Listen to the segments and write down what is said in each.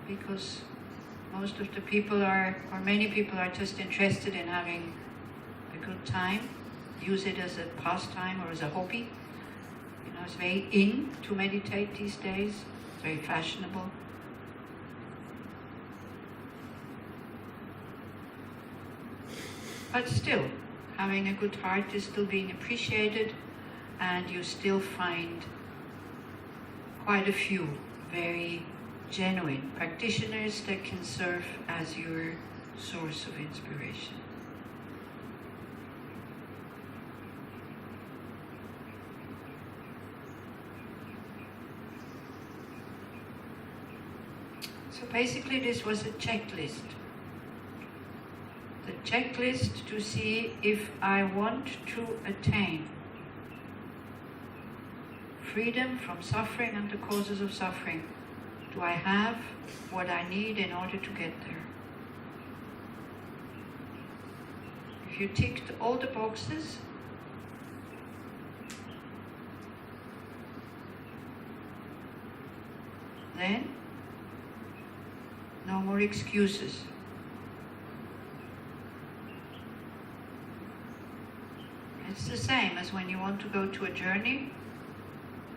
because most of the people are, or many people are just interested in having a good time, use it as a pastime or as a hobby. You know, it's very in to meditate these days, it's very fashionable. But still, having a good heart is still being appreciated, and you still find quite a few very genuine practitioners that can serve as your source of inspiration. So basically this was a checklist. The checklist to see if I want to attain freedom from suffering and the causes of suffering. Do I have what I need in order to get there? If you ticked all the boxes, then no more excuses. It's the same as when you want to go to a journey.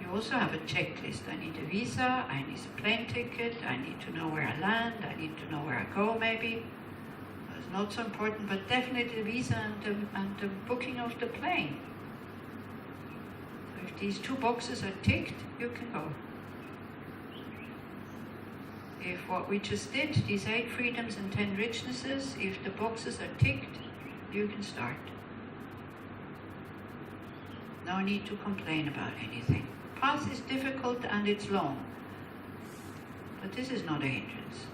You also have a checklist. I need a visa, I need a plane ticket, I need to know where I land, I need to know where I go maybe. It's not so important, but definitely the visa and the booking of the plane. So if these two boxes are ticked, you can go. If what we just did, these 8 freedoms and 10 richnesses, if the boxes are ticked, you can start. No need to complain about anything. Path is difficult and it's long, but this is not a hindrance.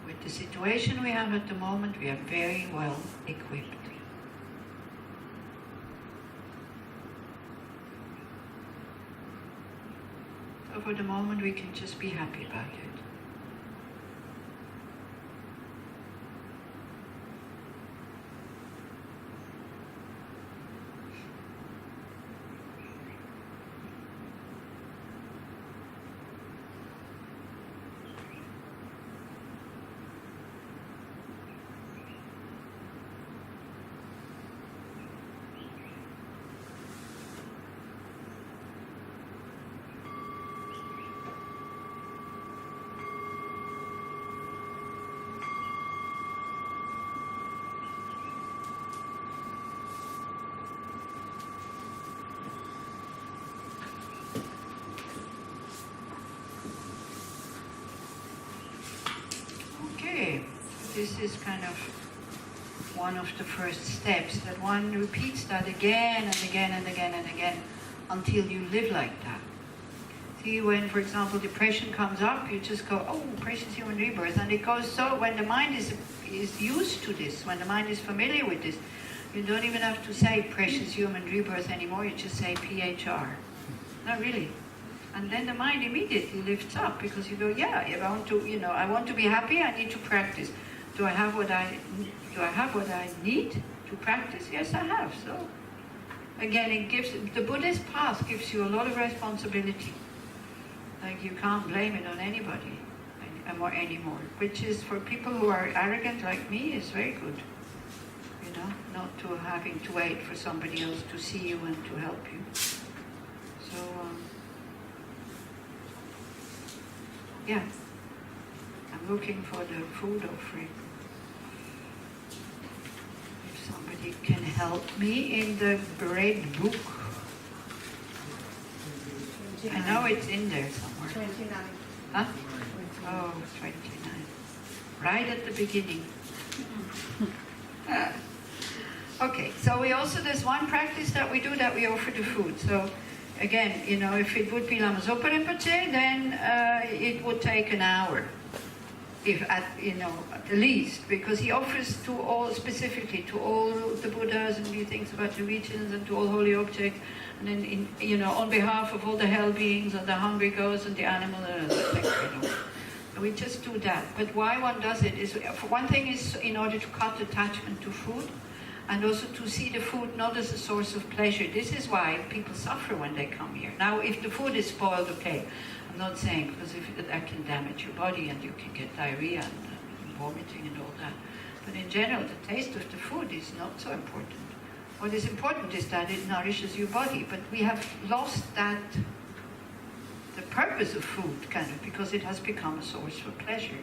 With the situation we have at the moment, we are very well equipped. So for the moment we can just be happy about it. This is kind of one of the first steps, that one repeats that again and again and again and again until you live like that. See, when, for example, depression comes up, you just go, oh, precious human rebirth, and it goes so, when the mind is used to this, when the mind is familiar with this, you don't even have to say precious human rebirth anymore, you just say PHR. Not really. And then the mind immediately lifts up, because you go, yeah, I want to be happy, I need to practice. Do I have what I need to practice? Yes, I have. So again, the Buddhist path gives you a lot of responsibility. Like, you can't blame it on anybody anymore, which is, for people who are arrogant like me, is very good. You know, not to having to wait for somebody else to see you and to help you. So yeah, I'm looking for the food offering. If somebody can help me in the bread book. I know it's in there somewhere. 29. Huh? 29. Oh, 29. Right at the beginning. Okay, so there's one practice that we do, that we offer the food. So again, if it would be Lama Zopa Rinpoche, then it would take an hour, if at the least, because he offers to all, specifically to all the Buddhas, and he thinks about the regions and to all holy objects, and then on behalf of all the hell beings and the hungry ghosts and the animal, we just do that. But why one does it is, for one thing, is in order to cut attachment to food, And also to see the food not as a source of pleasure. This is why people suffer when they come here. Now, if the food is spoiled, okay, I'm not saying, because that can damage your body and you can get diarrhea and vomiting and all that. But in general, the taste of the food is not so important. What is important is that it nourishes your body. But we have lost that, the purpose of food, kind of, because it has become a source for pleasure.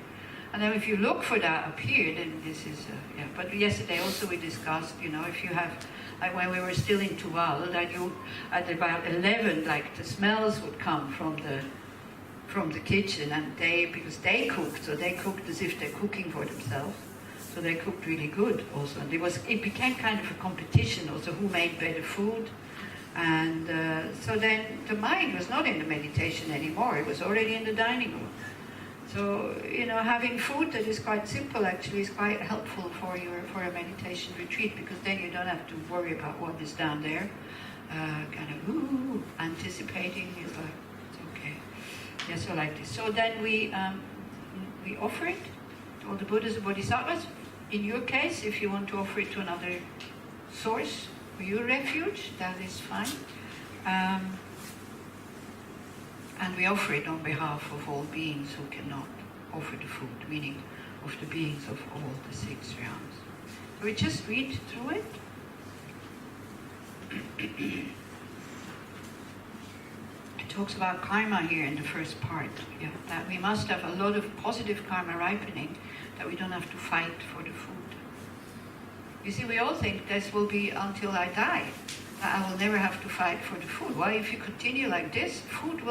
And then if you look for that up here, then this is, yeah. But yesterday also we discussed, if you have, like when we were still in Tuval, that you, at about 11, like the smells would come from the kitchen, and because they cooked, so they cooked as if they're cooking for themselves. So they cooked really good also. And it became kind of a competition also, who made better food. And so then the mind was not in the meditation anymore, it was already in the dining room. So, having food that is quite simple actually is quite helpful for a meditation retreat, because then you don't have to worry about what is down there. Anticipating is like, it's okay. Yeah, so like this. So then we offer it to all the Buddhas and Bodhisattvas. In your case, if you want to offer it to another source for your refuge, that is fine. And we offer it on behalf of all beings who cannot offer the food, meaning of the beings of all the 6 realms. So we just read through it. It talks about karma here in the first part, that we must have a lot of positive karma ripening, that we don't have to fight for the food. You see, we all think this will be until I die. I will never have to fight for the food. Why, if you continue like this, food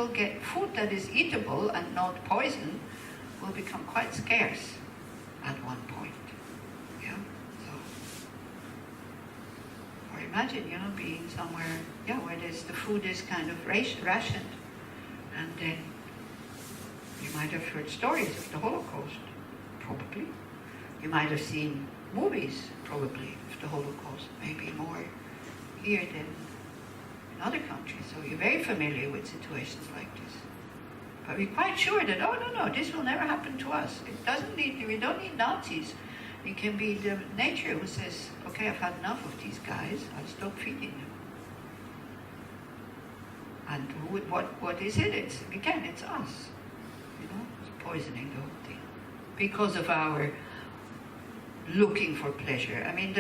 that is eatable and not poison will become quite scarce at one point. Yeah. So, or imagine, being somewhere, where the food is kind of rationed, and then you might have heard stories of the Holocaust, probably. You might have seen movies, probably, of the Holocaust, maybe more here than in other countries. So you're very familiar with situations like this. But we're quite sure that, no, this will never happen to us. We don't need Nazis. It can be the nature who says, okay, I've had enough of these guys, I'll stop feeding them. And what is it? It's us. It's poisoning the whole thing. Because of our looking for pleasure. I mean,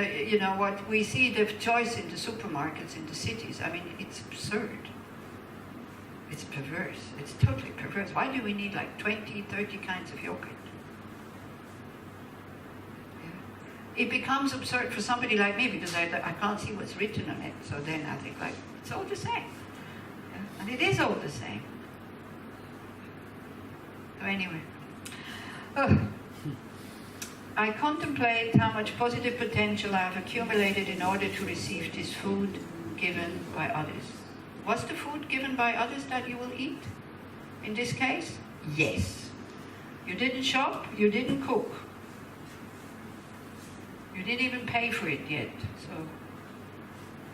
what we see, the choice in the supermarkets in the cities, I mean, it's absurd. It's perverse. It's totally perverse. Why do we need like 20, 30 kinds of yogurt? Yeah. It becomes absurd for somebody like me, because I can't see what's written on it. So then I think, like, it's all the same. Yeah. And it is all the same. So anyway. I contemplate how much positive potential I have accumulated in order to receive this food given by others. Was the food given by others that you will eat? In this case, yes. You didn't shop, you didn't cook. You didn't even pay for it yet. So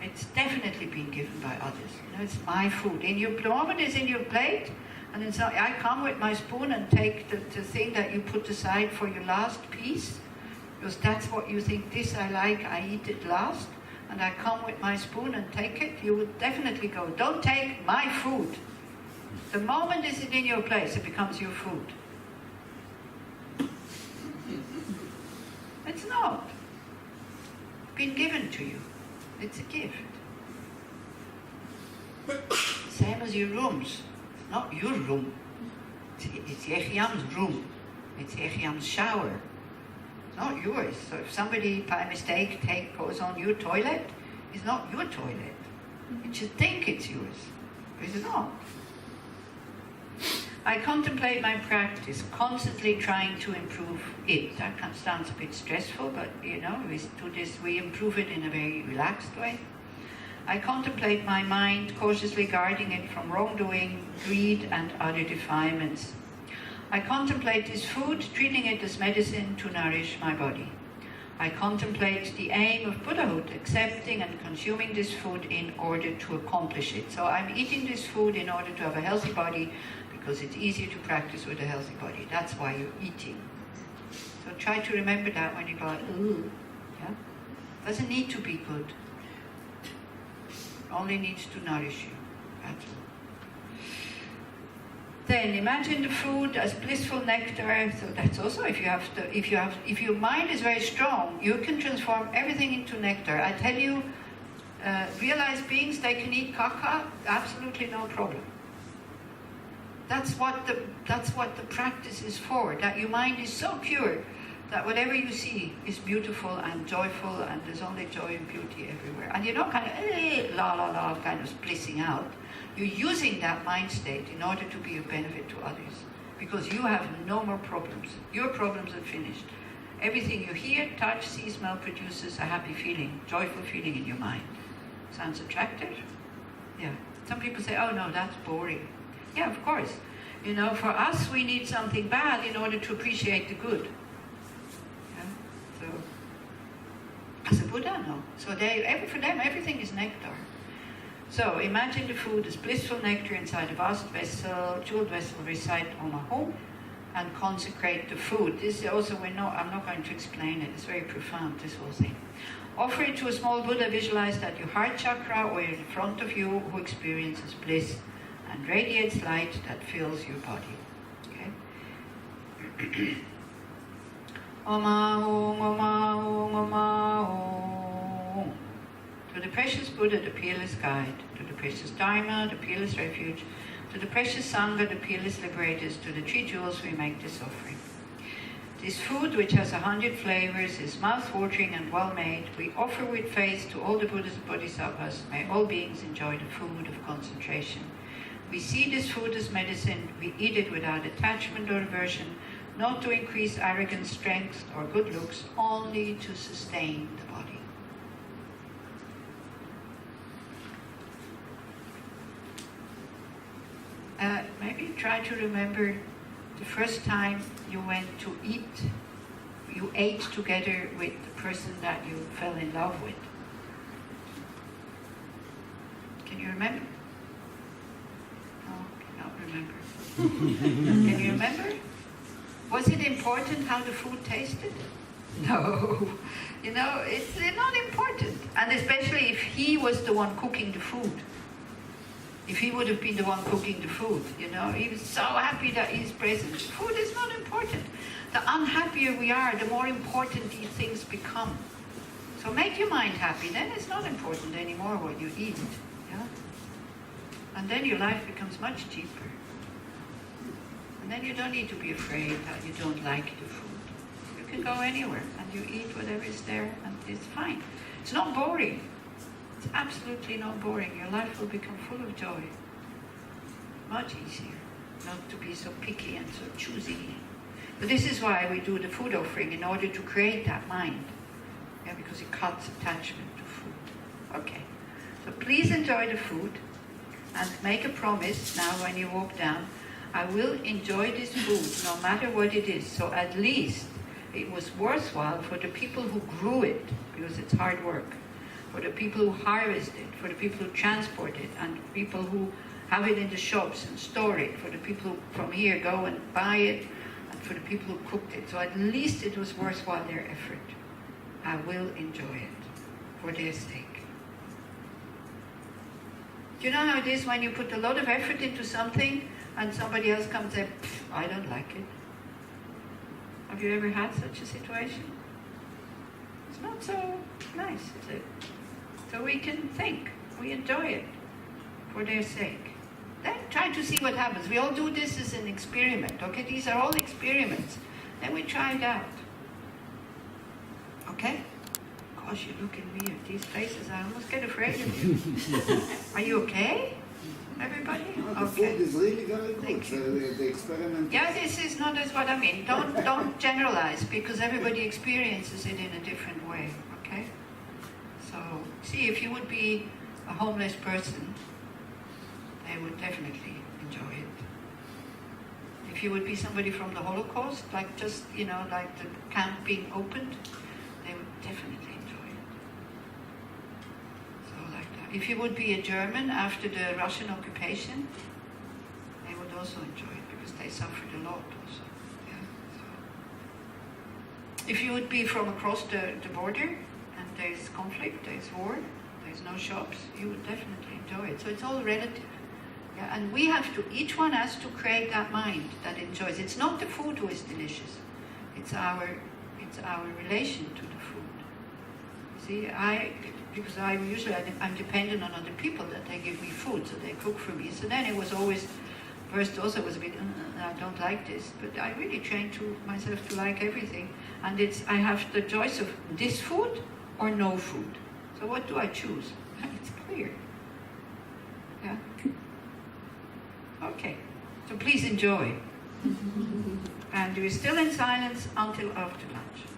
it's definitely been given by others. It's my food. The moment it's in your plate, and then I come with my spoon and take the thing that you put aside for your last piece, because that's what you think, this I like, I eat it last, and I come with my spoon and take it, you would definitely go, don't take my food. The moment it's in your place, it becomes your food. It's not. It's been given to you. It's a gift. Same as your rooms. Not your room. It's Yechiam's room. It's Yechiam's shower. It's not yours. So if somebody by mistake goes on your toilet, it's not your toilet. You should think it's yours. It's not. I contemplate my practice, constantly trying to improve it. That sounds a bit stressful, but we do this, we improve it in a very relaxed way. I contemplate my mind, cautiously guarding it from wrongdoing, greed, and other defilements. I contemplate this food, treating it as medicine to nourish my body. I contemplate the aim of Buddhahood, accepting and consuming this food in order to accomplish it. So I'm eating this food in order to have a healthy body, because it's easier to practice with a healthy body. That's why you're eating. So try to remember that when you go, ooh, yeah? Doesn't need to be good. Only needs to nourish you. That's all. Then imagine the food as blissful nectar. So that's also if your mind is very strong, you can transform everything into nectar. I tell you, realized beings, they can eat caca, absolutely no problem. That's what the practice is for. That your mind is so pure that whatever you see is beautiful and joyful, and there's only joy and beauty everywhere. And you're not kind of la la la, kind of blissing out. You're using that mind state in order to be of benefit to others, because you have no more problems. Your problems are finished. Everything you hear, touch, see, smell produces a happy feeling, joyful feeling in your mind. Sounds attractive? Yeah. Some people say, oh no, that's boring. Yeah, of course. You know, for us, we need something bad in order to appreciate the good. Yeah? So, as a Buddha, no. So for them, everything is nectar. So imagine the food as blissful nectar inside a vast vessel, jeweled vessel, recite Om Ahom, and consecrate the food. This is also, I'm not going to explain it, it's very profound, this whole thing. Offer it to a small Buddha visualized at your heart chakra or in front of you, who experiences bliss and radiates light that fills your body. Okay? Om Ahom, Om Ahom, Om Ahom. To the precious Buddha, the peerless guide. To the precious Dharma, the peerless refuge. To the precious Sangha, the peerless liberators. To the 3 jewels we make this offering. This food, which has 100 flavors, is mouth-watering and well-made. We offer with faith to all the Buddhas and Bodhisattvas. May all beings enjoy the food of concentration. We see this food as medicine. We eat it without attachment or aversion, not to increase arrogance, strength, or good looks, only to sustain the body. Maybe try to remember the first time you went to eat, you ate together with the person that you fell in love with. Can you remember? No, cannot remember. Can you remember? Was it important how the food tasted? No. You know, it's not important. And especially if he was the one cooking the food. If he would have been the one cooking the food, you know, he was so happy that he's present. Food is not important. The unhappier we are, the more important these things become. So make your mind happy, then it's not important anymore what you eat. Yeah? And then your life becomes much cheaper. And then you don't need to be afraid that you don't like the food. You can go anywhere and you eat whatever is there and it's fine. It's not boring. It's absolutely not boring. Your life will become full of joy. Much easier not to be so picky and so choosy. But this is why we do the food offering, in order to create that mind. Yeah, because it cuts attachment to food. Okay. So please enjoy the food and make a promise now when you walk down. I will enjoy this food no matter what it is. So at least it was worthwhile for the people who grew it, because it's hard work. For the people who harvest it, for the people who transport it, and people who have it in the shops and store it, for the people who from here go and buy it, and for the people who cooked it. So at least it was worthwhile their effort. I will enjoy it for their sake. Do you know how it is when you put a lot of effort into something and somebody else comes and says, I don't like it? Have you ever had such a situation? It's not so nice, is it? So we can think, we enjoy it for their sake. Then try to see what happens. We all do this as an experiment, okay? These are all experiments. Then we try it out. Okay? Gosh, you're looking weird. These faces, I almost get afraid of you. Are you okay? Everybody? The Okay. food is really very good. Thank you. The experiment. Yeah, this is not as what I mean. Don't generalize, because everybody experiences it in a different way, okay? So, see, if you would be a homeless person, they would definitely enjoy it. If you would be somebody from the Holocaust, like just, you know, like the camp being opened, they would definitely enjoy it. So like that. If you would be a German after the Russian occupation, they would also enjoy it, because they suffered a lot also. Yeah, so. If you would be from across the border, and there's conflict, there's war, there's no shops, you would definitely enjoy it. So it's all relative. Yeah, and we have to, each one has to create that mind that enjoys. It's not the food who is delicious. It's our relation to the food. See, because I'm dependent on other people that they give me food, so they cook for me. So then it was always, first also was a bit, I don't like this, but I really trained myself to like everything. And I have the choice of this food or no food. So what do I choose? It's clear. Yeah. Okay. So please enjoy. And we're still in silence until after lunch.